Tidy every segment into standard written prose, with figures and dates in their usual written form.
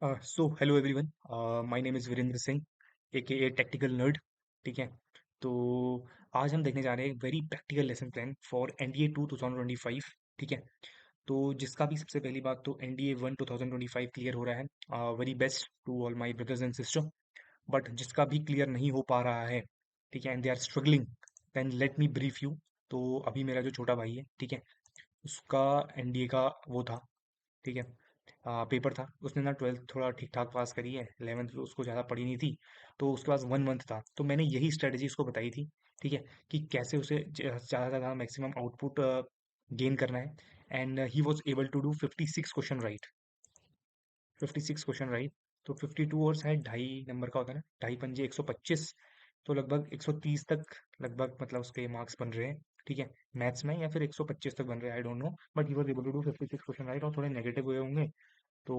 Hello everyone. My name is Virendra Singh a technical nerd. ठीक है। तो आज हम देखने जा रहे हैं एक very practical lesson plan for NDA 2 2025। ठीक है। तो जिसका भी सबसे पहली बात तो एनडीए 1 2025 क्लियर हो रहा है, very best to all my brothers and sister. But जिसका भी क्लियर नहीं हो पा रहा है, ठीक है, and they are struggling, then let me brief you. तो अभी मेरा जो छोटा भाई है, ठीक है, उसका एनडीए का वो था, ठीक है, पेपर था। उसने ना 12th थोड़ा ठीक ठाक पास करी है, 11th उसको ज़्यादा पड़ी नहीं थी। तो उसके पास 1 मंथ था, तो मैंने यही स्ट्रेटेजी उसको बताई थी, ठीक है, कि कैसे उसे ज़्यादा से ज़्यादा मैक्सिमम आउटपुट गेन करना है। And he was able to do 56 question right. 56 question right. तो 52 और शायद 2.5 नंबर का होता है ना, 2.5 पंजे 125। तो लगभग 130 तक, लगभग मतलब उसके मार्क्स बन रहे हैं, ठीक है, मैथ्स में, या फिर 125 तक बन रहे हैं, I don't know. But he was able to do 56 question right, और थोड़े नेगेटिव हुए होंगे। तो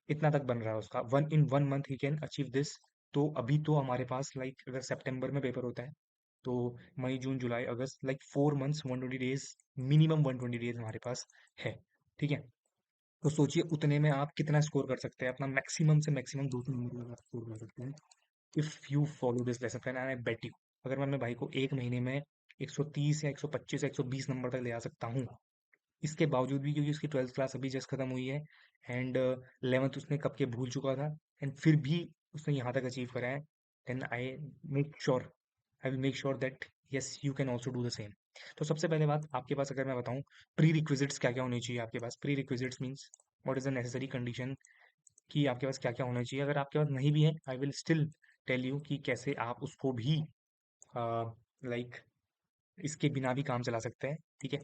इतना तक बन रहा है उसका, 1 month he can achieve this. तो अभी तो हमारे पास लाइक अगर सितंबर में पेपर होता है, तो मई जून जुलाई अगस्त, like 4 months 120 days, minimum 120 days हमारे पास है। ठीक है। तो सोचिए उतने में आप कितना स्कोर कर सकते हैं, अपना मैक्सिमम से मैक्सिमम 2-3 नंबर आप स्कोर कर सकते हैं, if you follow this lesson plan. And I bet you, अगर मैं अपने भाई को एक महीने में 130 या 125 या 120 नंबर तक ले आ सकता हूँ, इसके बावजूद भी, क्योंकि उसकी 12th क्लास अभी जस्ट खत्म हुई है, एंड 11th उसने कब के भूल चुका था, एंड फिर भी उसने यहाँ तक अचीव करा है, then I make sure, I will make sure that yes you can also do the same. तो सबसे पहले बात आपके पास, अगर मैं बताऊँ प्री रिक्विजिट्स क्या क्या होने चाहिए आपके पास। Prerequisites means what is the necessary condition, कि आपके पास क्या क्या होना चाहिए। अगर आपके पास नहीं भी है, I will still tell you कि कैसे आप उसको भी लाइक इसके बिना भी काम चला सकते हैं। ठीक है।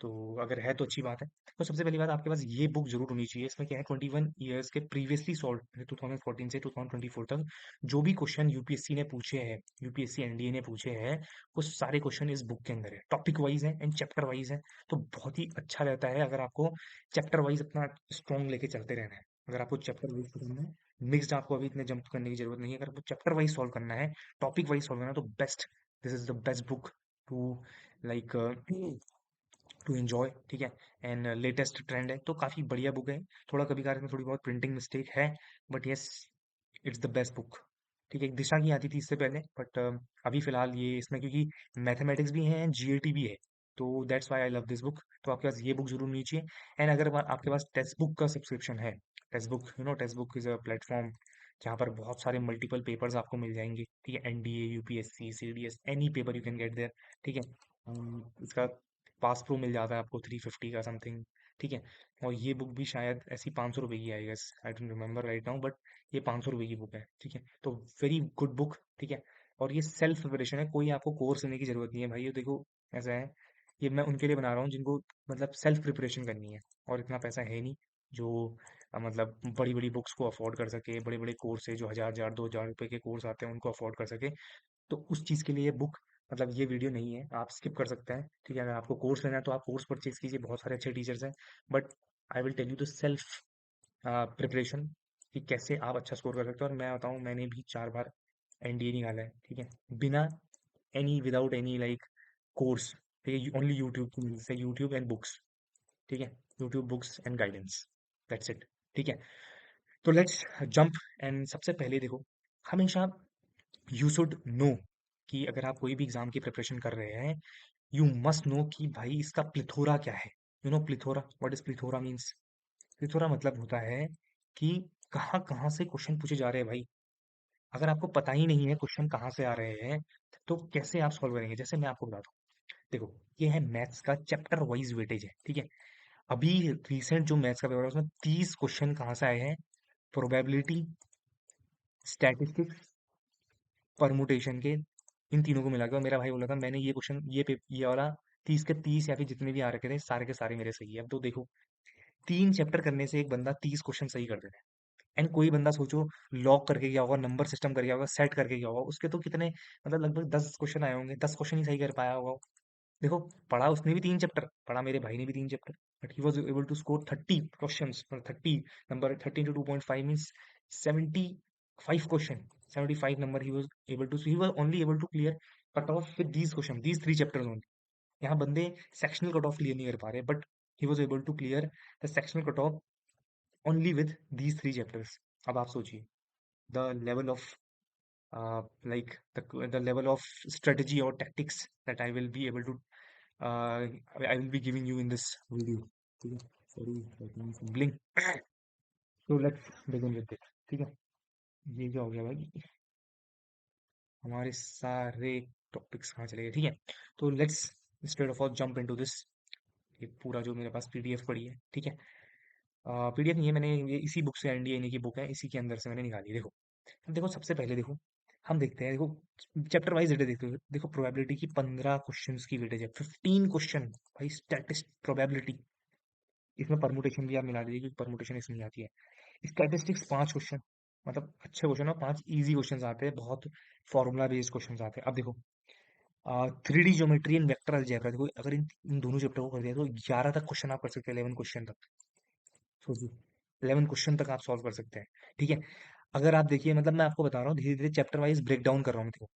तो अगर है तो अच्छी बात है। तो सबसे पहली बात, आपके पास ये बुक जरूर होनी चाहिए। इसमें क्या है, 21 ईयर्स के प्रीवियसली सॉल्व 2014 से 2024 तक जो भी क्वेश्चन यूपीएससी ने पूछे हैं, यूपीएससी एनडीए ने पूछे हैं, वो सारे क्वेश्चन इस बुक के अंदर है। टॉपिक वाइज है एंड चैप्टर वाइज है। तो बहुत ही अच्छा रहता है अगर आपको चैप्टर वाइज अपना स्ट्रॉन्ग लेके चलते रहना है। अगर आपको चैप्टर वाइज करना है, मिक्सड आपको अभी इतने जंप करने की जरूरत नहीं है। अगर आपको चैप्टर वाइज सॉल्व करना है, टॉपिक वाइज सॉल्व करना है, तो best, this is the best book to like to enjoy. ठीक है। एंड लेटेस्ट ट्रेंड है, तो काफ़ी बढ़िया बुक है। थोड़ा कभी कभार इसमें थोड़ी बहुत प्रिंटिंग मिस्टेक है, but yes, it's the best book. ठीक है। एक दिशा की आती थी इससे पहले, बट अभी फिलहाल ये इसमें, क्योंकि मैथमेटिक्स भी है, जीएटी भी है, तो that's why I love this book. तो आपके पास ये बुक जरूर होनी चाहिए। एंड अगर आपके पास टेक्स्ट बुक का सब्सक्रिप्शन है, text book, you know, text book is a platform जहाँ पर बहुत सारे मल्टीपल पेपर्स आपको मिल जाएंगे। ठीक है। NDA, UPSC, CDS, any paper you can get there. ठीक है। इसका पास प्रो मिल जाता है आपको 350 का समथिंग। ठीक है। और ये बुक भी शायद ऐसी 500 रुपये की, I guess, I don't remember right now, but ये 500 रुपये की बुक है। ठीक है। तो वेरी गुड बुक। ठीक है। और ये सेल्फ प्रिपरेशन है, कोई आपको कोर्स लेने की जरूरत नहीं है भाई। ये देखो, ऐसा है, ये मैं उनके लिए बना रहा हूँ जिनको मतलब सेल्फ प्रिपरेशन करनी है, और इतना पैसा है नहीं जो मतलब बड़ी बड़ी बुक्स को अफोर्ड कर सके, बड़े बड़े कोर्स है जो 1000 1000 2000 रुपए के कोर्स आते हैं उनको अफोर्ड कर सके। तो उस चीज़ के लिए ये बुक, मतलब ये वीडियो नहीं है, आप स्किप कर सकते हैं। ठीक है। अगर आपको कोर्स लेना है तो आप कोर्स परचेज कीजिए, बहुत सारे अच्छे टीचर्स हैं। But I will tell you the self preparation, कि कैसे आप अच्छा स्कोर कर सकते हो। और मैं बताऊँ, मैंने भी 4 बार एनडीए निकाला है। ठीक है। बिना any, without any like course. ठीक है। ओनली यूट्यूब की मदद से, यूट्यूब एंड बुक्स। ठीक है। YouTube, books and guidance, that's it. ठीक है। तो लेट्स जंप। एंड सबसे पहले देखो, हमेशा यू शुड नो कि अगर आप कोई भी एग्जाम की प्रिपरेशन कर रहे हैं, यू मस्ट नो कि भाई इसका प्लिथोरा क्या है। You know plethora, what is plethora means? Plethora मतलब होता है कि कहाँ कहाँ से क्वेश्चन पूछे जा रहे हैं भाई। अगर आपको पता ही नहीं है क्वेश्चन कहाँ से आ रहे हैं, तो कैसे आप सॉल्व करेंगे? जैसे मैं आपको बताता हूँ, देखो, ये है मैथ्स का चैप्टर वाइज वेटेज है। ठीक है। अभी रिसेंट जो मैथ्स का पेपर है उसमें 30 क्वेश्चन कहाँ से आए हैं? प्रोबेबिलिटी, स्टैटिस्टिक्स, परमुटेशन के, इन तीनों को मिला के। और मेरा भाई बोला था मैंने ये क्वेश्चन, ये वाला 30 के 30 या फिर जितने भी आ रखे थे, सारे के सारे मेरे सही है। अब तो देखो, 3 चैप्टर करने से एक बंदा 30 क्वेश्चन सही कर देता है। एंड कोई बंदा सोचो, लॉक करके गया होगा, नंबर सिस्टम करके गया होगा, सेट करके गया होगा, उसके तो कितने, मतलब लगभग 10 क्वेश्चन आए होंगे, 10 क्वेश्चन ही सही कर पाया होगा वो। देखो, पढ़ा उसने भी 3 चैप्टर, पढ़ा मेरे भाई ने भी 3 chapter, but he was able to score 30 question. 30 number 30 into 2.5 means 75 question. 75 number he was only able to clear cut off with these question, these 3 chapters only. यहाँ बंदे सेक्शनल कट ऑफ क्लियर नहीं कर पा रहे, but he was able to clear the sectional cut off only with these three chapters. अब आप सोचिए the level of like the level of strategy or tactics that I will be able to I will be giving you in this video. ठीक है, sorry that means blink. So let's begin with it. ठीक है, ये क्या हो गया भाई, हमारे सारे टॉपिक्स कहाँ चले गए। ठीक है, तो let's straight of jump into this. ये पूरा जो मेरे पास पीडीएफ पड़ी है, ठीक है, पीडीएफ नहीं है, मैंने ये इसी बुक से, एनडीए की बुक है, इसी के अंदर से मैंने निकाली। देखो, अब देखो सबसे पहले देखो, हम देखते हैं, देखो चैप्टर वाइज वेटेज देखते हो, देखो प्रोबेबिलिटी की 15 क्वेश्चंस की वेटेज है, 15 क्वेश्चन भाई, स्टैटिस्ट प्रोबेबिलिटी, इसमें परमुटेशन भी आप मिला लीजिए क्योंकि परमुटेशन इसमें नहीं आती है। स्टैटिस्टिक्स 5 क्वेश्चन, मतलब अच्छे क्वेश्चन और 5 इजी क्वेश्चन आते हैं, बहुत फॉर्मूला बेस्ड क्वेश्चन आते हैं। अब देखो 3D geometry and vector algebra, देखो अगर इन दोनों चैप्टर को कर दिया तो 11 तक क्वेश्चन आप कर सकते हैं, 11 क्वेश्चन तक। सोचिए 11 क्वेश्चन तक आप सॉल्व कर सकते हैं। ठीक है, अगर आप देखिए, मतलब मैं आपको बता रहा हूँ, धीरे धीरे चैप्टर वाइज ब्रेक डाउन कर रहा हूँ। देखो,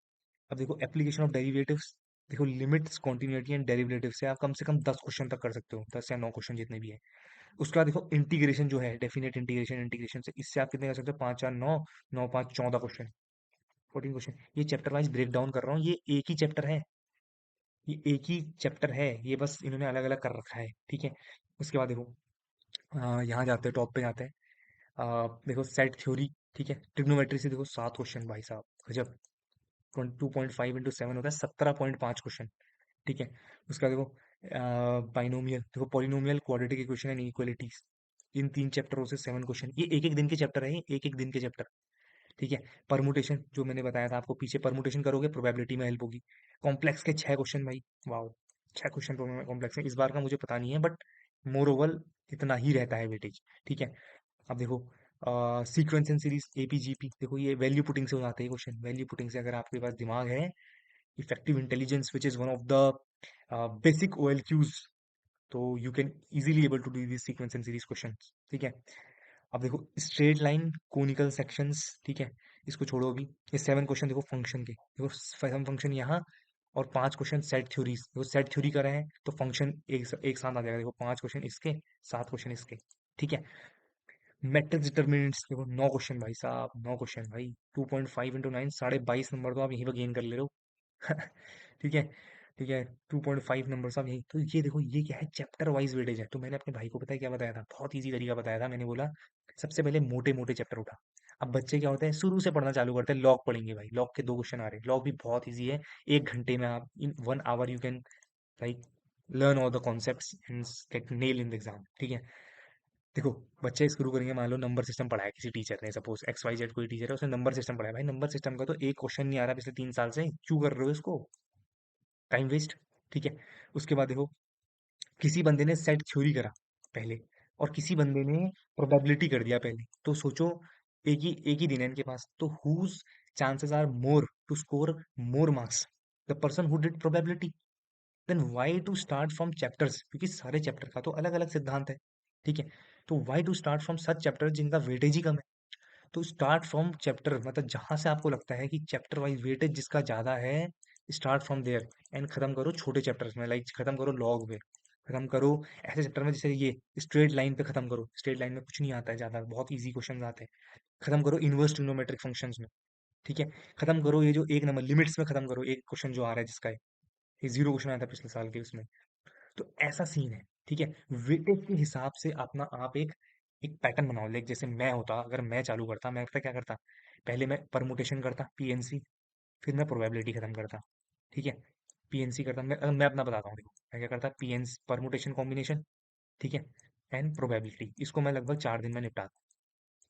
अब देखो एप्लीकेशन ऑफ डेरिवेटिव्स, देखो लिमिट्स, कॉन्टिन्यूटी एंड डेरिवेटिव से आप कम से कम 10 क्वेश्चन तक कर सकते हो, 10 या 9 क्वेश्चन जितने भी है। उसके बाद देखो इंटीग्रेशन जो है, डेफिनेट इंटीग्रेशन, इंटीग्रेशन से इससे आप कितने कर सकते हो, 5 4 9, 9 5 14 क्वेश्चन, 14 क्वेश्चन। ये चैप्टर वाइज ब्रेक डाउन कर रहा हूँ, ये एक ही चैप्टर है, ये एक ही चैप्टर है, ये बस इन्होंने अलग अलग कर रखा है। ठीक है, उसके बाद देखो यहाँ जाते हैं, टॉप पे जाते हैं, देखो सेट थ्योरी। ठीक है, ट्रिग्नोमेट्री से देखो 7 क्वेश्चन भाई साहब, गजब। 2.5 इंटू 7 होता है 17.5 क्वेश्चन। ठीक है, उसका देखो बाइनोमियल, देखो polynomial, quadratic equation and equalities, इन 3 चैप्टरों से 7 क्वेश्चन, ये एक एक दिन के चैप्टर है, ये एक एक दिन के चैप्टर। ठीक है, परमुटेशन जो मैंने बताया था आपको, पीछे परमुटेशन करोगे प्रोबेबिलिटी में हेल्प होगी। कॉम्प्लेक्स के 6 क्वेश्चन भाई, वाह, 6 क्वेश्चन कॉम्प्लेक्स है, इस बार का मुझे पता नहीं है, बट मोर ओवर इतना ही रहता है वेटेज। ठीक है, अब देखो सीक्वेंस एंड सीरीज, एपीजीपी, देखो ये वैल्यू पुटिंग से हो जाते हैं क्वेश्चन, वैल्यू पुटिंग से अगर आपके पास दिमाग है, effective intelligence which is one of the basic OLQs, तो you can easily able to do this sequence and series question. ठीक है, अब देखो स्ट्रेट लाइन, कोनिकल सेक्शंस, ठीक है, इसको छोड़ो अभी। ये 7 क्वेश्चन देखो फंक्शन के, देखो सम फंक्शन यहाँ, और 5 क्वेश्चन सेट थ्योरीज, देखो सेट थ्योरी कर रहे हैं तो फंक्शन एक साथ आ जाएगा, देखो 5 क्वेश्चन इसके, 7 क्वेश्चन इसके। ठीक है, मैट्रिक्स डिटर्मिनेंट्स देखो 9 क्वेश्चन भाई साहब, 9 क्वेश्चन भाई, 2.5 इंटू 9, 22.5 नंबर तो आप यहीं पर गेन कर ले रहे हो। ठीक है, ठीक है, 2.5 नंबर आप यहीं, तो ये देखो ये क्या है, चैप्टर वाइज वेटेज है। तो मैंने अपने भाई को पता है क्या बताया था, बहुत ईजी तरीका बताया था, मैंने बोला सबसे पहले मोटे मोटे चैप्टर उठा। अब बच्चे क्या होते हैं, शुरू से पढ़ना चालू करते हैं, लॉग पढ़ेंगे भाई, लॉग के 2 क्वेश्चन आ रहे हैं, लॉग भी बहुत ईजी है, 1 घंटे में आप, in 1 hour you can like learn all the concepts and get nail in the exam. ठीक है, देखो बच्चे शुरू करेंगे, मान लो नंबर सिस्टम पढ़ाया किसी टीचर ने, सपोज एक्स वाई जेड कोई टीचर है, उसने नंबर सिस्टम पढ़ाया, भाई नंबर सिस्टम का तो एक क्वेश्चन नहीं आ रहा पिछले 3 साल से, क्यों कर रहे हो इसको, टाइम वेस्ट। ठीक है, उसके बाद देखो किसी बंदे ने सेट थ्योरी करा पहले, और किसी बंदे ने प्रोबेबिलिटी कर दिया पहले, तो सोचो एक ही दिन है इनके पास, तो whose chances are more to score more marks, the person who did probability. Then why to start from chapters, क्योंकि सारे चैप्टर का तो अलग अलग सिद्धांत है। ठीक है, तो why to start from such chapter जिनका वेटेज ही कम है। तो स्टार्ट फ्रॉम चैप्टर, मतलब जहां से आपको लगता है कि चैप्टर वाइज वेटेज जिसका ज्यादा है, स्टार्ट फ्रॉम देयर, एंड खत्म करो छोटे चैप्टर्स में, लाइक खत्म करो लॉग में, खत्म करो ऐसे चैप्टर में, जैसे ये स्ट्रेट लाइन पे खत्म करो, स्ट्रेट लाइन में कुछ नहीं आता है ज्यादा, बहुत इजी क्वेश्चन आते हैं। खत्म करो इनवर्स ट्रिग्नोमेट्रिक फंक्शंस में। ठीक है, खत्म करो ये जो एक नंबर लिमिट्स में, खत्म करो एक क्वेश्चन जो आ रहा है जिसका है, ये 0 क्वेश्चन आया था पिछले साल के उसमें। तो ऐसा सीन है। ठीक है, वेटेज के हिसाब से अपना आप एक पैटर्न बनाओ, लाइक जैसे मैं होता, अगर मैं चालू करता, मैं पता क्या करता, पहले मैं परमुटेशन करता, पीएनसी, फिर मैं प्रोबेबिलिटी खत्म करता। ठीक है, पीएनसी करता, मैं अपना बताता हूँ, देखो मैं क्या करता, पीएनसी परमुटेशन कॉम्बिनेशन, ठीक है, एंड प्रोबेबिलिटी, इसको मैं लगभग 4 दिन में निपटाता,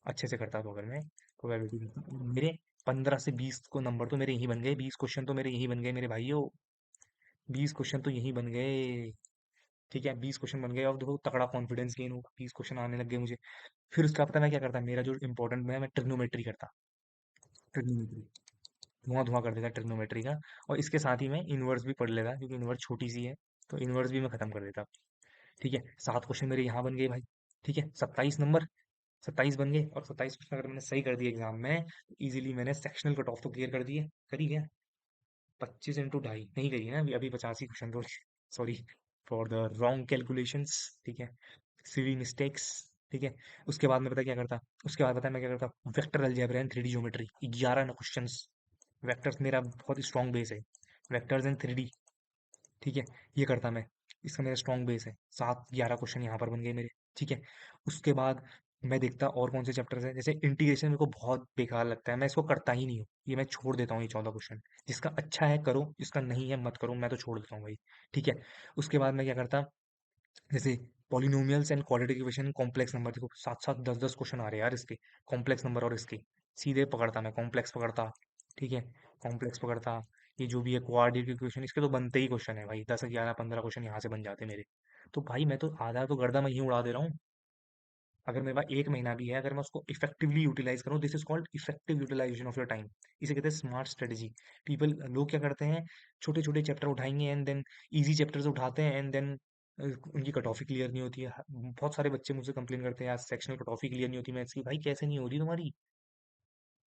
अच्छे से करता। तो अगर मैं प्रोबेबिलिटी करता, मेरे 15 से 20 को नंबर तो मेरे यही बन गए, 20 क्वेश्चन तो मेरे यही बन गए मेरे भाइयों, 20 क्वेश्चन तो यही बन गए। ठीक है, 20 क्वेश्चन बन गए, अब देखो तगड़ा कॉन्फिडेंस गेन होगा, 20 क्वेश्चन आने लग गए मुझे। फिर उसका पता मैं क्या करता, मेरा जो इंपॉर्टेंट मैं ट्रिग्नोमेट्री करता, ट्रिग्नोमेट्री धुआं धुआं कर देता ट्रिग्नोमेट्री का, और इसके साथ ही मैं इनवर्स भी पढ़ लेता, क्योंकि इनवर्स छोटी सी है, तो इनवर्स भी मैं खत्म कर देता। ठीक है, 7 क्वेश्चन मेरे यहाँ बन गए भाई। ठीक है, 27 नंबर, 27 बन गए, और 27 क्वेश्चन अगर मैंने सही कर दिए एग्जाम में, तो इजीली मैंने सेक्शनल कट ऑफ तो क्लियर कर दिए, करी गया। 25 इंटू 2.5 नहीं करी है ना अभी, अभी 85 क्वेश्चन तो, sorry for the wrong calculations. ठीक है, सिली मिस्टेक्स। ठीक है। उसके बाद मैं पता क्या करता, उसके बाद पता है मैं क्या करता, vector algebra and 3D geometry, 11 questions. Vectors मेरा बहुत ही स्ट्रॉन्ग बेस है, वेक्टर्स एंड 3D। ठीक है, ये करता मैं, इसका मेरा स्ट्रॉन्ग बेस है। 7 11 क्वेश्चन यहाँ पर बन गए मेरे। ठीक है। उसके बाद मैं देखता और कौन से चैप्टर्स हैं, जैसे इंटीग्रेशन मेरे को बहुत बेकार लगता है, मैं इसको करता ही नहीं हूँ, ये मैं छोड़ देता हूँ। ये 14 क्वेश्चन, जिसका अच्छा है करो, जिसका नहीं है मत करो, मैं तो छोड़ देता हूँ भाई। ठीक है। उसके बाद मैं क्या करता, जैसे polynomials and quadratic equation, complex number, देखो 7 7 10 10 क्वेश्चन आ रहे हैं यार इसके, कॉम्प्लेक्स नंबर और इसके। सीधे पकड़ता मैं, कॉम्प्लेक्स पकड़ता। ठीक है, कॉम्प्लेक्स पकड़ता। ये जो भी है क्वाड्रेटिक इक्वेशन, इसके तो बनते ही क्वेश्चन है भाई, 10 11 15 क्वेश्चन यहाँ से बन जाते मेरे। तो भाई मैं तो आधा तो गर्दा मैं यूं उड़ा दे रहा हूँ। अगर मेरे पास 1 महीना भी है, अगर मैं उसको इफेक्टिवली यूटिलाइज करूँ, this is called effective utilization of your time. इसे कहते हैं स्मार्ट स्ट्रेटेजी। पीपल, लोग क्या करते हैं, छोटे छोटे चैप्टर उठाएंगे एंड देन इजी चैप्टर्स उठाते हैं एंड देन उनकी कट ऑफ ही क्लियर नहीं होती है। बहुत सारे बच्चे मुझसे कंप्लेन करते हैं यार sectional cut of he clear नहीं होती मैथ्स की। भाई कैसे नहीं हो रही तुम्हारी,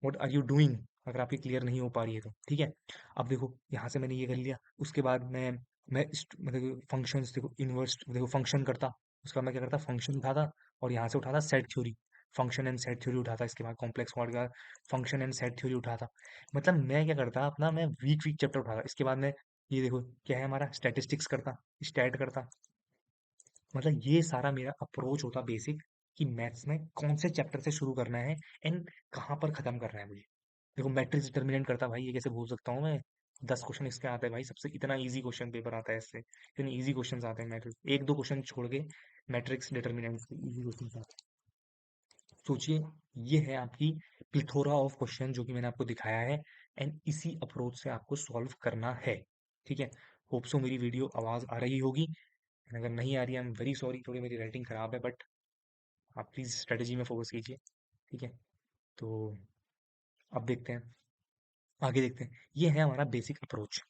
व्हाट आर यू डूइंग, अगर आपकी क्लियर नहीं हो पा रही है तो। ठीक है। अब देखो यहाँ से मैंने ये कर लिया, उसके बाद मतलब फंक्शंस, देखो इनवर्स, देखो फंक्शन करता। उसका मैं क्या करता, फंक्शन उठाता और यहाँ से उठाता set theory, function and set theory उठाता। इसके बाद कॉम्प्लेक्स वर्ड का फंक्शन एंड सेट थ्योरी उठाता। मतलब मैं क्या करता अपना, मैं वीक वीक चैप्टर उठाता। इसके बाद मैं ये देखो क्या है हमारा, स्टैटिस्टिक्स करता, स्टैट करता। मतलब ये सारा मेरा अप्रोच होता बेसिक, कि मैथ्स में कौन से चैप्टर से शुरू करना है एंड कहाँ पर खत्म करना है मुझे। देखो मैट्रिक्स डिटर्मिनेंट करता भाई, ये कैसे भूल सकता हूँ मैं। 10 क्वेश्चन इसके आते हैं भाई, सबसे इतना इजी क्वेश्चन पेपर आता है इससे, इतने इजी क्वेश्चन आते हैं मैट्रिक्स, 1 2 क्वेश्चन छोड़ के मैट्रिक्स डिटर्मिनेंट से इजी क्वेश्चन आते हैं। सोचिए, ये है आपकी प्लिथोरा ऑफ क्वेश्चन जो कि मैंने आपको दिखाया है, एंड इसी अप्रोच से आपको सॉल्व करना है। ठीक है। होप सो मेरी वीडियो आवाज आ रही होगी, and अगर नहीं आ रही है आई एम वेरी सॉरी, थोड़ी मेरी राइटिंग खराब है, बट आप प्लीज स्ट्रेटेजी में फोकस कीजिए। ठीक है। तो अब देखते हैं, आगे देखते हैं। ये है हमारा बेसिक अप्रोच।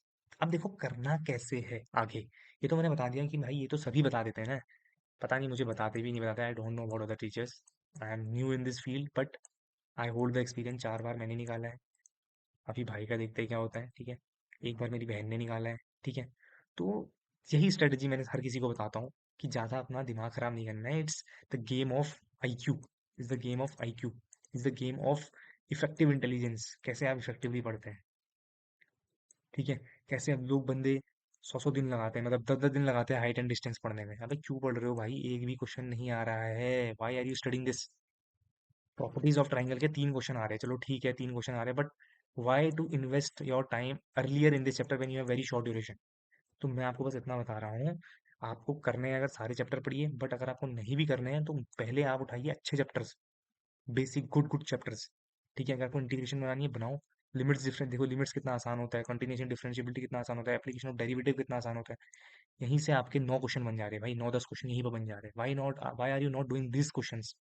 अब देखो करना कैसे है आगे। ये तो मैंने बता दिया कि भाई ये तो सभी बता देते हैं ना, पता नहीं मुझे बताते भी नहीं बताते, आई don't know about other teachers. I am new in this field but I hold the experience. 4 बार मैंने निकाला है, अभी भाई का देखते हैं क्या होता है। ठीक है। एक बार मेरी बहन ने निकाला है। ठीक है। तो यही स्ट्रेटजी मैंने हर किसी को बताता हूँ, कि ज़्यादा अपना दिमाग खराब नहीं करना है। It's the game of I Q, is the game of I Q, is the game of effective intelligence, कैसे आप इफेक्टिवली पढ़ते हैं। ठीक है। कैसे अब लोग बंदे 100 100 दिन लगाते हैं, मतलब 10 10 दिन लगाते हैं हाइट एंड डिस्टेंस पढ़ने में। अबे क्यों पढ़ रहे हो भाई, एक भी क्वेश्चन नहीं आ रहा है, why are you studying this. Properties of triangle के 3 क्वेश्चन आ रहे हैं, चलो ठीक है 3 क्वेश्चन आ रहे हैं, but why to invest your time earlier in this chapter when you have very short duration. तो मैं आपको बस इतना बता रहा हूँ, आपको करने हैं अगर सारे चैप्टर पढ़िए, बट अगर आपको नहीं भी करने हैं तो पहले आप उठाइए अच्छे chapters, basic good good chapters. ठीक है। अगर आपको इंटीग्रेशन बनानी है बनाओ। लिमिट्स डिफरेंट, देखो लिमिट्स कितना आसान होता है, कंटिन्यूएशन डिफरेंशिएबिलिटी कितना आसान होता है, एप्लीकेशन ऑफ डेरिवेटिव कितना आसान होता है। यहीं से आपके 9 क्वेश्चन बन जा रहे हैं भाई, 9 10 क्वेश्चन यहीं पर बन जा रहे हैं। Why not, why are you not doing this questions,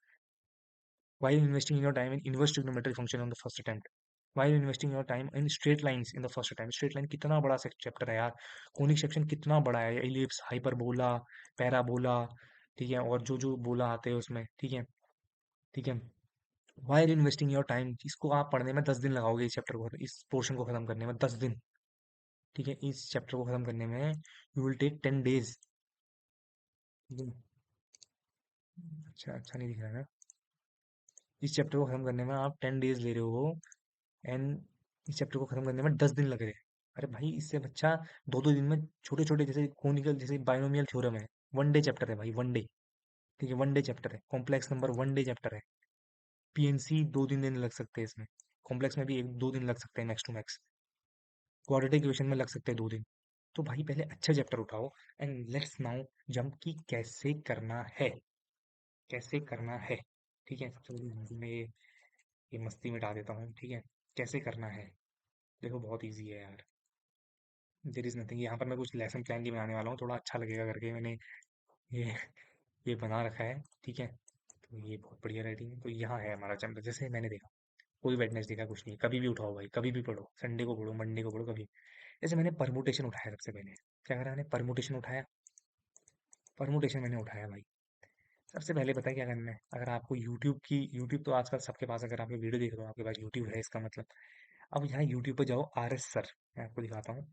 why are investing in your time in inverse trigonometric function on the first attempt, why are investing your time in straight lines in the first attempt. Straight line कितना बड़ा chapter है यार, conic section कितना बड़ा है, ellipse, hyperbola, parabola. ठीक है। और जो जो बोला आते हैं उसमें। ठीक है। ठीक है। Why are investing your time, इसको आप पढ़ने में 10 दिन लगाओगे, इस चैप्टर को, इस पोर्शन को खत्म करने में 10 दिन। ठीक है। इस चैप्टर को खत्म करने में यू विल टेक 10 डेज। अच्छा अच्छा नहीं दिख रहा है ना। इस चैप्टर को खत्म करने में आप 10 डेज ले रहे हो, एंड इस चैप्टर को खत्म करने में 10 दिन लग रहे हैं। अरे भाई इससे अच्छा 2 2 दिन में छोटे छोटे, जैसे कोनिकल, जैसे बाइनोमियल थ्योरम है, 1 डे चैप्टर है भाई, 1 डे। ठीक है। 1 डे चैप्टर है, कॉम्प्लेक्स नंबर 1 डे चैप्टर है। पीएनसी 2 3 दिन लग सकते हैं इसमें, कॉम्प्लेक्स में भी 1 2 दिन लग सकते हैं max to max, quadratic equation में लग सकते हैं 2 दिन। तो भाई पहले अच्छा चैप्टर उठाओ, एंड लेट्स नाउ जंप की कैसे करना है, कैसे करना है। ठीक है। सबसे पहले मैं ये मस्ती मिटा देता हूँ। ठीक है। कैसे करना है, देखो बहुत इजी है यार, देर इज नथिंग। यहाँ पर मैं कुछ लेसन प्लान भी बनाने वाला हूँ, थोड़ा अच्छा लगेगा करके मैंने ये ये बना रखा है। ठीक है। तो ये बहुत बढ़िया राइटिंग है। तो यहाँ है हमारा चैप्टर, जैसे मैंने देखा, कोई वेडनेसडे का कुछ नहीं, कभी भी उठाओ भाई, कभी भी पढ़ो, संडे को पढ़ो, मंडे को पढ़ो, कभी। जैसे मैंने परमुटेशन उठाया सबसे पहले, क्या करा मैंने, परमुटेशन उठाया। परमुटेशन मैंने उठाया भाई, सबसे पहले पता है क्या करना है, अगर आपको यूट्यूब तो आजकल सबके पास, अगर आप ये वीडियो देख रहे हो आपके पास यूट्यूब है, इसका मतलब अब यहाँ यूट्यूब पर जाओ, RS सर, मैं आपको दिखाता हूँ।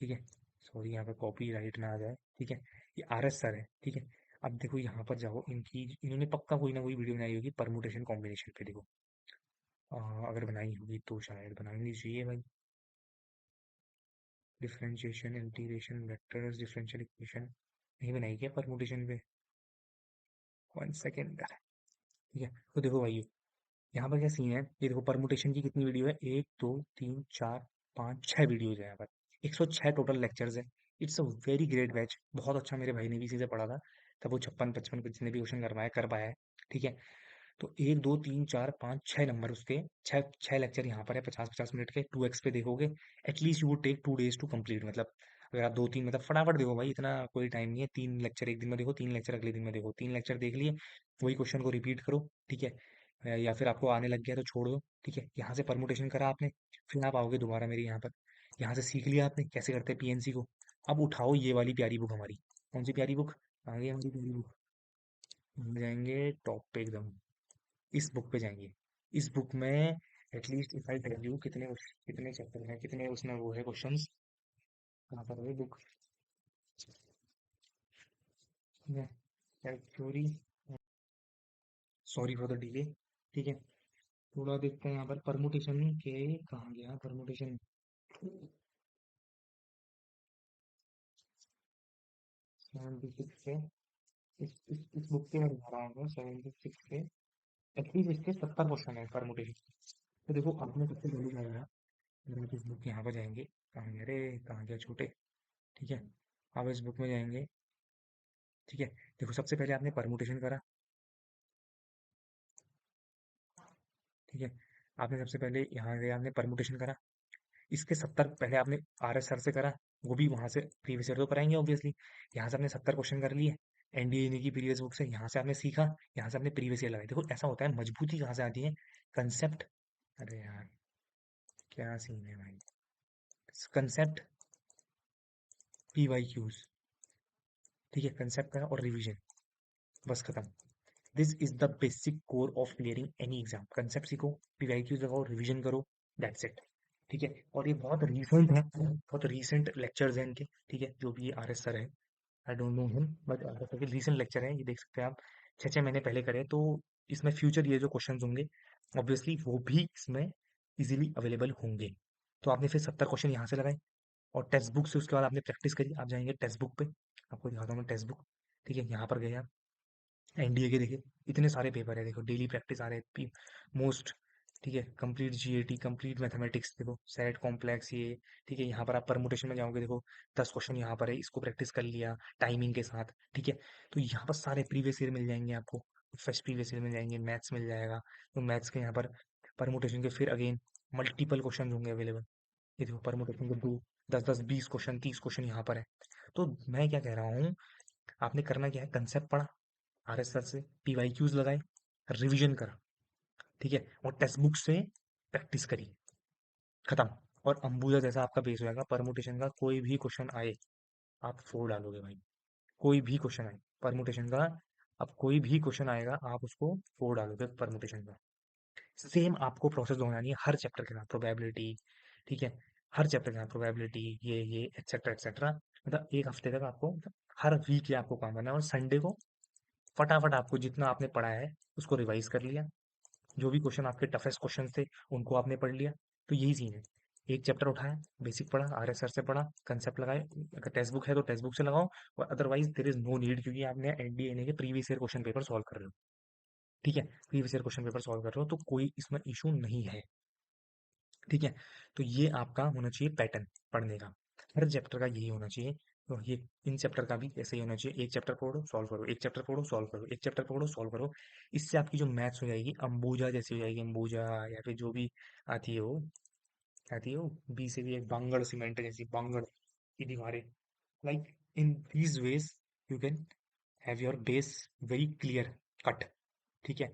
ठीक है। सॉरी यहाँ पे कॉपी राइट ना आ जाए। ठीक है। ये RS सर है। ठीक है। अब देखो यहाँ पर जाओ, इनकी इन्होंने पक्का कोई ना कोई वीडियो बनाई होगी परमुटेशन कॉम्बिनेशन पे, देखो। अगर बनाई होगी तो शायद बनानी चाहिए भाई। Differentiation, integration, vectors, differential equation, नहीं बनाई क्या परमुटेशन पे? 1 सेकेंड। ठीक है, तो देखो भाई, यहाँ पर क्या सीन है, ये देखो परमुटेशन की कितनी वीडियो है, 1 2 3 4 5 6 वीडियोज है यहाँ पर। 106 टोटल लेक्चर्स है। It's a very great batch, बहुत अच्छा। मेरे भाई ने भी इसी से पढ़ा था, तब वो 56 55 जितने भी क्वेश्चन कर पाया है। ठीक है, तो 1 2 3 4 5 6 नंबर उसके, छह छह लेक्चर यहाँ पर है 50 50 मिनट के, 2x पे देखोगे। At least you would take 2 days to complete, मतलब अगर आप 2 3, मतलब फटाफट देखो भाई, इतना कोई टाइम नहीं है। 3 लेक्चर एक दिन में देखो, 3 लेक्चर अगले दिन में देखो, 3 लेक्चर देख लिए, वही क्वेश्चन को रिपीट करो। ठीक है, या फिर आपको आने लग गया तो छोड़ दो। ठीक है, यहाँ से परमुटेशन करा आपने, फिर आप आओगे दोबारा मेरे यहाँ पर। यहाँ से सीख लिया आपने कैसे करते हैं पीएनसी को। अब उठाओ ये वाली प्यारी बुक हमारी। कौन सी प्यारी बुक? आ गई हमारी प्यारी बुक। हम जाएंगे टॉप पे एकदम, इस बुक पे जाएंगे। इस बुक में at least if I tell you कितने चैप्टर हैं, कितने उसमें वो है क्वेश्चंस। कहाँ पर है book? Theory. Sorry for the delay. ठीक है, थोड़ा देखते हैं यहाँ पर परमुटेशन के, कहाँ गया परमुटेशन? 76 से, इस बुक के मैं बता रहा हूँ 76 से। एटलीस्ट इसके 70 क्वेश्चन है परमुटेशन। तो देखो आपने सबसे पहले क्या करा, अगर आप इस बुक यहाँ पर जाएंगे, कहाँ गया रे, कहाँ गया छोटे। ठीक है, आप इस बुक में जाएंगे। ठीक है, देखो सबसे पहले आपने परमुटेशन करा। ठीक है, आपने सबसे पहले यहाँ गए, आपने परमुटेशन करा। इसके 70 पहले आपने आर एस सर से करा, वो भी वहां से प्रीवियस ईयर तो कराएंगे ऑब्वियसली। यहाँ से आपने 70 क्वेश्चन कर लिए एनडीए की प्रीवियस बुक से, यहाँ से आपने सीखा, यहाँ से आपने प्रीवियस ईयर लगाई। देखो ऐसा होता है, मजबूती कहाँ से आती है? कंसेप्ट। अरे यार, क्या सीन है भाई। Concept, P Y Qs. ठीक है, कंसेप्ट करा और रिवीजन, बस खत्म। This is the basic core of clearing any exam. Concept सीखो, पीवाईक्यूज लगाओ, रिवीजन करो, दैट्स इट। ठीक है, और ये बहुत रीसेंट है, बहुत रीसेंट लेक्चर्स हैं इनके। ठीक है, जो भी ये आर एस सर है, आई don't know him, but R S sir के रीसेंट लेक्चर है, ये देख सकते हैं आप। 6 6 महीने पहले करे, तो इसमें फ्यूचर ये जो क्वेश्चन होंगे ऑब्वियसली वो भी इसमें इजीली अवेलेबल होंगे। तो आपने फिर 70 क्वेश्चन यहाँ से लगाए, और टेक्स्ट बुक से उसके बाद आपने प्रैक्टिस करी। आप जाएंगे टेक्स्ट बुक पे, आपको दिखाता हूँ मैं टेक्स्ट बुक। ठीक है, यहाँ पर गए आप, एनडीए के देखिए इतने सारे पेपर है, देखो डेली प्रैक्टिस आ रहे हैं मोस्ट। ठीक है, कंप्लीट जीएटी, कंप्लीट मैथमेटिक्स, देखो सेट कॉम्प्लेक्स ये। ठीक है, यहाँ पर आप परमुटेशन में जाओगे, देखो 10 क्वेश्चन यहाँ पर है, इसको प्रैक्टिस कर लिया टाइमिंग के साथ। ठीक है, तो यहाँ पर सारे प्रीवियस ईयर मिल जाएंगे आपको, फर्स्ट प्रीवियस ईयर मिल जाएंगे, मैथ्स मिल जाएगा। तो मैथ्स के यहाँ पर परमुटेशन के फिर अगेन मल्टीपल क्वेश्चन होंगे अवेलेबल। ये देखो परमुटेशन के दो, 10 10 20 क्वेश्चन, 30 क्वेश्चन यहाँ पर है। तो मैं क्या कह रहा हूँ, आपने करना क्या है, कंसेप्ट पढ़ा आरएसएस से, पीवाईक्यूज लगाए, रिवीजन करा। ठीक है, और टेक्स्ट बुक से प्रैक्टिस करी, खत्म। और अंबुजा जैसा आपका बेस हो जाएगा परमुटेशन का। कोई भी क्वेश्चन आए, आप फोर डालोगे भाई। कोई भी क्वेश्चन आए परमुटेशन का, अब कोई भी क्वेश्चन आएगा आप उसको फोर डालोगे परमुटेशन का। सेम आपको प्रोसेस दोहरानी है हर चैप्टर के साथ, प्रोबेबिलिटी। ठीक है, हर चैप्टर के साथ प्रोबेबिलिटी, ये एक्सेट्रा एक्सेट्रा। मतलब एक हफ्ते तक आपको, मतलब हर वीक ये आपको काम करना है, और संडे को फटाफट आपको जितना आपने पढ़ा है उसको रिवाइज कर लिया। जो भी क्वेश्चन आपके टफेस्ट क्वेश्चन थे उनको आपने पढ़ लिया। तो यही सीन है, एक चैप्टर उठाया, बेसिक पढ़ा, आर एस सर से पढ़ा, कंसेप्ट लगाए। अगर टेक्स्ट बुक है तो टेक्स्ट बुक से लगाओ, और otherwise there is no need, क्योंकि आपने एनडीए के previous year question paper solve कर रहे हो। ठीक है, previous year question paper solve कर रहे हो, तो कोई इसमें इशू नहीं है। ठीक है, तो ये आपका होना चाहिए पैटर्न पढ़ने का, हर चैप्टर का यही होना चाहिए। तो ये इन चैप्टर का भी ऐसे ही होना चाहिए, एक चैप्टर पढ़ो सॉल्व करो, एक चैप्टर पढ़ो सॉल्व करो, एक चैप्टर पढ़ो सॉल्व करो। इससे आपकी जो मैथ्स हो जाएगी अंबुजा जैसी हो जाएगी, अंबुजा, या फिर जो भी आती है वो, आती है वो, बी से भी एक बांगड़ सीमेंट जैसी, बांगड़ की दीवारें। Like in these ways you can have your base very clear cut. ठीक है,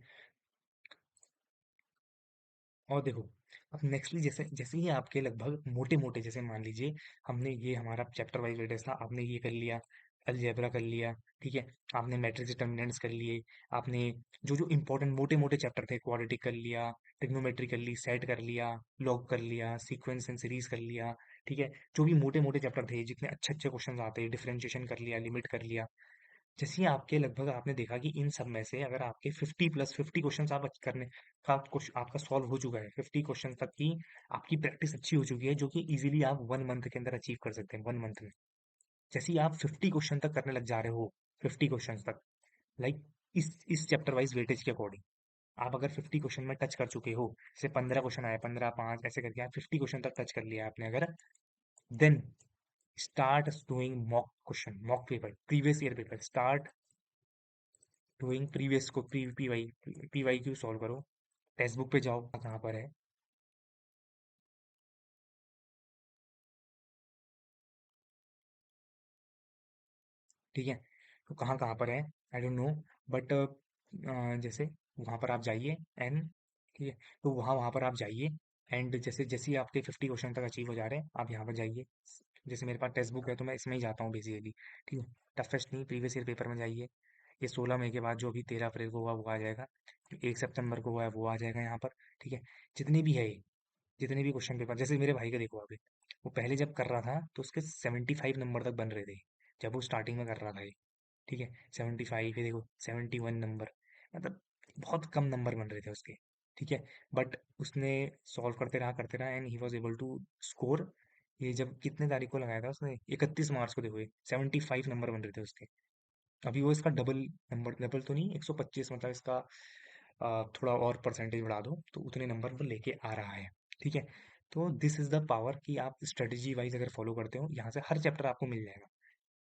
और देखो अब नेक्स्टली, जैसे जैसे ही आपके लगभग मोटे मोटे, जैसे मान लीजिए हमने ये हमारा चैप्टर वाइज वेटेज था, आपने ये कर लिया, अलजेब्रा कर लिया। ठीक है, आपने मैट्रिक्स डिटर्मिनेंट्स कर लिए, आपने जो जो इंपॉर्टेंट मोटे मोटे चैप्टर थे, क्वाड्रेटिक कर लिया, ट्रिग्नोमेट्री कर ली, सेट कर लिया, लॉग कर लिया, सीक्वेंस एंड सीरीज कर लिया। ठीक है, जो भी मोटे मोटे चैप्टर थे, जितने अच्छे अच्छे क्वेश्चन आते हैं, डिफरेंशिएशन कर लिया, लिमिट कर लिया, जैसे ही आपके लगभग आपने देखा कि इन सब में से अगर आपके 50 क्वेश्चन आप करने का आपका सॉल्व हो चुका है, 50 क्वेश्चन तक की आपकी प्रैक्टिस अच्छी हो चुकी है, जो कि इजीली आप 1 मंथ के अंदर अचीव कर सकते हैं, 1 मंथ में। जैसे ही आप 50 क्वेश्चन तक करने लग जा रहे हो, 50 क्वेश्चन तक, लाइक इस चैप्टर वाइज वेटेज के अकॉर्डिंग, आप अगर 50 क्वेश्चन में टच कर चुके हो, जैसे 15 क्वेश्चन आए, 15 5 ऐसे करके आप 50 क्वेश्चन तक टच कर लिया आपने अगर, then start doing mock question, mock paper, previous year paper, start doing previous को पी वाई क्यू सॉल्व करो। टेक्स्ट बुक पे जाओ, कहाँ पर है, ठीक है, तो कहाँ कहाँ पर है, आई डोंट नो, बट जैसे वहाँ पर आप जाइए एंड, ठीक है, तो वहाँ वहाँ पर आप जाइए, एंड जैसे जैसे ही आपके 50 क्वेश्चन तक अचीव हो जा रहे हैं, आप यहाँ पर जाइए। जैसे मेरे पास टेक्स्ट बुक है तो मैं इसमें ही जाता हूँ बेसिकली, ठीक है। टफेस्ट नहीं, प्रीवियस ईयर पेपर में जाइए। ये 16 मई के बाद जो अभी 13 अप्रैल को हुआ वो आ जाएगा, 1 सितंबर को हुआ है वो आ जाएगा यहाँ पर, ठीक है। जितने भी है, जितने भी क्वेश्चन पेपर, जैसे मेरे भाई का देखो अभी, वो पहले जब कर रहा था तो उसके 75 नंबर तक बन रहे थे, जब वो स्टार्टिंग में कर रहा था ये, ठीक है। 75, ये देखो 71 नंबर, मतलब बहुत कम नंबर बन रहे थे उसके, ठीक है। बट उसने सॉल्व करते रहा and he was able to score. ये जब कितने तारीख को लगाया था उसने, 31 मार्च को, देखो ये 75 नंबर बन रहे थे उसके। अभी वो इसका डबल नंबर, डबल तो नहीं, 125, मतलब इसका थोड़ा और परसेंटेज बढ़ा दो तो उतने नंबर वो लेके आ रहा है, ठीक है। तो दिस इज द पावर कि आप स्ट्रेटेजी वाइज अगर फॉलो करते हो, यहाँ से हर चैप्टर आपको मिल जाएगा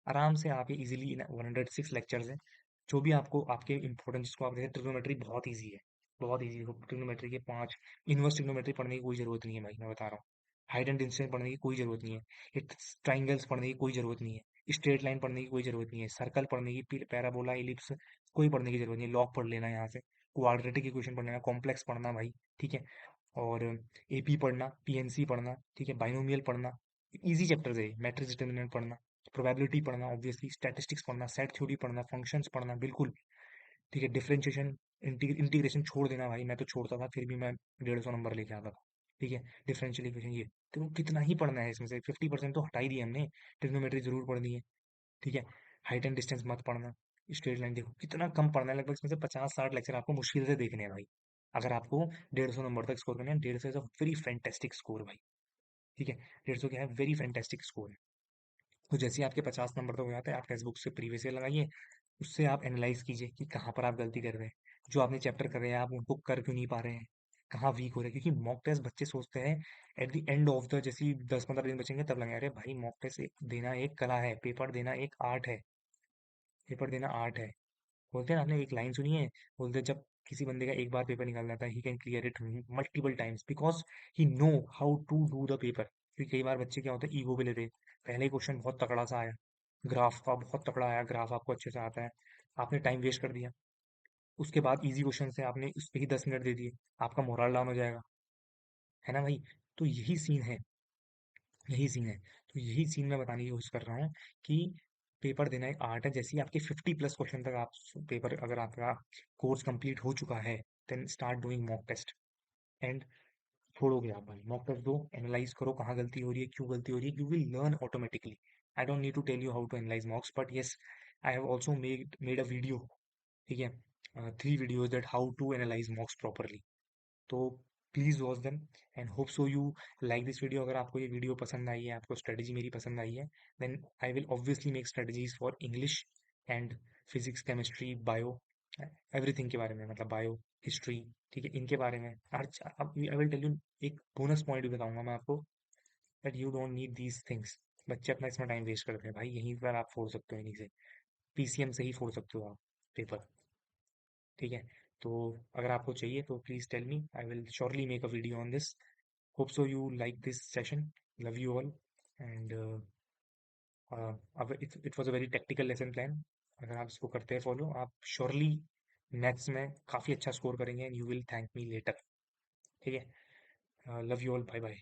आराम से। आप ये इजीली 106 लेक्चर्स हैं, जो भी आपको आपके इंपॉर्टेंट, जिसको आप जैसे ट्रिग्नोमेट्री बहुत ईजी है, बहुत ईजी है ट्रिग्नोमेट्री के 5, इनवर्स ट्रिग्नोमेट्री पढ़ने की कोई जरूरत नहीं है भाई, मैं बता रहा हूँ। हाइट एंड डिस्टेंस पढ़ने की कोई जरूरत नहीं है, एक ट्राइंगल्स पढ़ने की कोई जरूरत नहीं है, स्ट्रेट लाइन पढ़ने की कोई जरूरत नहीं है, सर्कल पढ़ने की, पैराबोला, इलिप्स, कोई पढ़ने की जरूरत नहीं है। लॉग पढ़ लेना यहाँ से, क्वाड्रेटिक इक्वेशन पढ़ लेना, कॉम्प्लेक्स पढ़ना भाई, ठीक है। और एपी पढ़ना, पीएनसी पढ़ना, ठीक है, बाइनोमियल पढ़ना, इजी चैप्टर्स है। मैट्रिक्स डिटर्मिनेंट पढ़ना, प्रोबेबिलिटी पढ़ना, ऑब्वियसली स्टैटिस्टिक्स पढ़ना, सेट थ्योरी पढ़ना, फंक्शंस पढ़ना, बिल्कुल, ठीक है। डिफरेंशिएशन, इंटीग्रेशन छोड़ देना भाई, मैं तो छोड़ता था फिर भी मैं 150 नंबर लेके आता था, ठीक है। डिफरेंशियल इक्वेशन, ये तो कितना ही पढ़ना है इसमें से, 50% तो हटा ही दिया हमने। ट्रिग्नोमेट्री जरूर पढ़नी है, ठीक है। हाइट एंड डिस्टेंस मत पढ़ना, स्ट्रेट लाइन देखो कितना कम पढ़ना है, लगभग इसमें से 50 60 लेक्चर आपको मुश्किल से देखने हैं भाई। अगर आपको 150 नंबर तक स्कोर करना है, 150 is a very fantastic score भाई, ठीक है। 150 क्या है, वेरी फैंटेस्टिक स्कोर है। तो जैसे ही आपके 50 नंबर तक हो जाते हैं, आप टेक्स्ट बुक से प्रीवियस ईयर लगाइए, उससे आप एनालाइज कीजिए कि कहाँ पर आप गलती कर रहे हैं, जो आपने चैप्टर कर रहे हैं आप उनको कर क्यों नहीं पा रहे हैं, कहाँ वीक हो रहे हैं। क्योंकि मॉक टेस्ट बच्चे सोचते हैं at the end of the, जैसे 10 15 दिन बचेंगे तब लगे, अरे भाई मॉक टेस्ट देना एक कला है, पेपर देना एक आर्ट है, पेपर देना आर्ट है। बोलते हैं ना, आपने एक लाइन सुनी है, बोलते हैं जब किसी बंदे का एक बार पेपर निकाल जाता है, he can clear it multiple times because he know how to do the paper. क्योंकि कई बार बच्चे क्या होते हैं, ईगो पे लेते हैं, पहले क्वेश्चन बहुत तगड़ा सा आया, ग्राफ का बहुत तगड़ा आया, ग्राफ आपको अच्छे से आता है, आपने टाइम वेस्ट कर दिया, उसके बाद इजी क्वेश्चन से आपने उस पर ही 10 मिनट दे दिए, आपका मोरल डाउन हो जाएगा, है ना भाई। तो यही सीन है, यही सीन है। तो यही सीन मैं बताने की कोशिश कर रहा हूँ कि पेपर देना एक आर्ट है। जैसे ही आपके 50 प्लस क्वेश्चन तक आप पेपर, अगर आपका कोर्स कंप्लीट हो चुका है, then start doing mock test and छोड़ोगे आप भाई, मॉक टेस्ट दो, एनालाइज करो कहाँ गलती हो रही है, क्यों गलती हो रही है, you will learn automatically. I don't need to tell you how to analyse mocks, but yes, I have also made a video, ठीक है, 3 videos that how to analyse mocks properly. तो please watch them and hope so you like this video. अगर आपको ये video पसंद आई है, आपको स्ट्रेटजी मेरी पसंद आई है, then I will obviously make strategies for English and physics, chemistry, bio, everything के बारे में, मतलब बायो, हिस्ट्री, ठीक है, इनके बारे में। आई विल टेल यू एक बोनस पॉइंट भी बताऊंगा मैं आपको, that you don't need these things. बच्चे अपना इसमें टाइम वेस्ट करते हैं भाई, यहीं पर आप फोड़ सकते हो, इन्हीं से, पीसीएम से ही फोड़ सकते हो आप पेपर, ठीक है। तो अगर आपको चाहिए तो please tell me, I will surely make a video on this. Hope so you like this session, love you all and अब it was a very technical lesson plan. अगर आप इसको करते हैं फॉलो, आप श्योरली मैथ्स में काफ़ी अच्छा स्कोर करेंगे and you will thank me later, ठीक है। Love you all, bye bye.